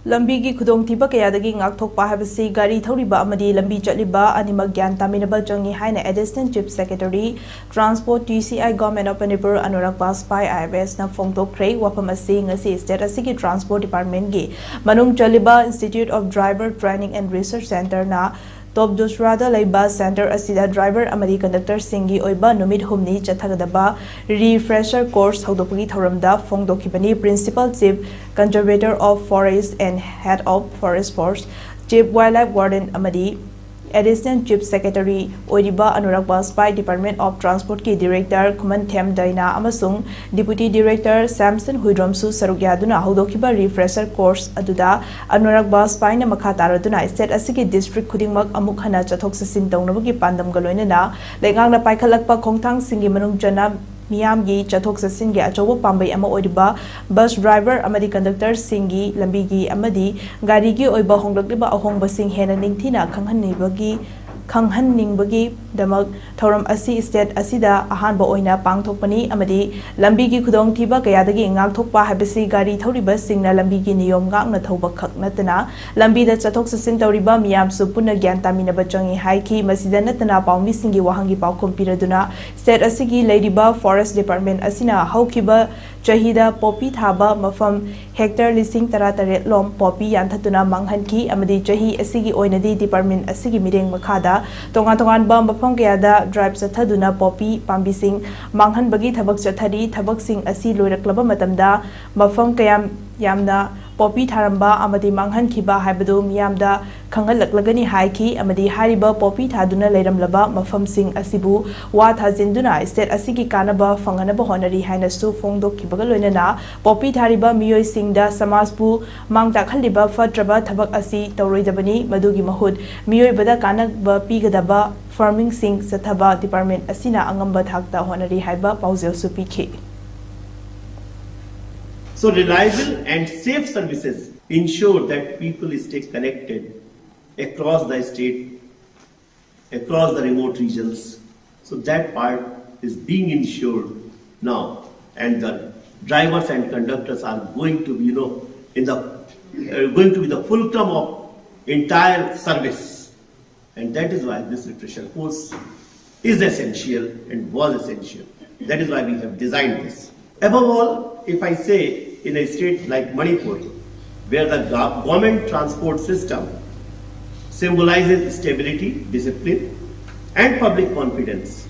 Lambi ki khudong thiba kaya dagi ngakthokpa habasi gari thoriba amadi lambi chatliba animak gyan taminaba changi haina Assistant Chief Secretary Transport TCI Government of Manipur Anurak Baspai IBS na houdokkhrae wafam asi ngasi state asigi Transport Department gi manung chaliba Institute of Driver Training and Research Center na Top Dusrada Laiba Center asida driver amadi conductor singgi oiba numit humni chatthagadaba refresher course houdokpagi thoramda phongdokhibani Principal Chief Conservator of Forest and Head of Forest Force Chief Wildlife Warden amadi Assistant Chief Secretary oiba Anurak Baspai Department of Transport ki Director Kuman Them Daina amasung Deputy Director Samson Huidromsu sarugyaduna houdokhiba refresher course aduda Anurak Baspai na makha taraduna state asigi district khudingmak amuk hana chathok sasin taunabagi pandam galoinana lengangna paikhalakpa khongthang singi manung jana Miyamgi chathok sasin ge achobo pambai ama oiba bus driver amadi conductor singgi lambigi amadi gari gi oiba honglakliba ahongba sing hena ningthina khanghanningbagi damak thoram asi state asida ahanba oina pangthokpani amadi lambigi khudong thiba kayadagi ngakthokpa habisi gari thoriba singna lambigi niyom ngakna thoba khaknatana lambida chathok sasin tawriba miyam su punna gyan taminaba changi haiki masida natana pawmi singi wahangi pawkhom piraduna state asigi ladiba Forest Department asina haukiba chahida poppy thaba mafam hectare lising tarat lom poppy yanthatuna manghanki amadi chahi asigi oinadi department asigi mireng makhada tongan ba mafam kayada drive chathaduna poppy pambising manghanbagi thabak chathari thabak sing asi loiraklaba matamda mafam kayam yamna poppy tharamba amadi manghan khiba haibadu miyamda khanghalaklagani haiki amadi hariba poppy thaduna leiramlaba mafam sing asibu wa thajinduna state asigi kanaba fanganaba honari haina su phongdok khibaga loinana poppy thariba miyoi singda samajbu mangta khaliba fatraba thabak asi tawroidabani madugi mahut miyoi bada kanaba pigadaba farming sing sathaba department asina angamba thakta honari haiba paujel su pikhi. So reliable and safe services ensure that people stay connected across the state, across the remote regions. So that part is being ensured now, and the drivers and conductors are going to be, going to be the fulcrum of entire service, and that is why this refresher course is essential and was essential. That is why we have designed this. Above all, if I say, in a state like Manipur, where the government transport system symbolizes stability, discipline, and public confidence,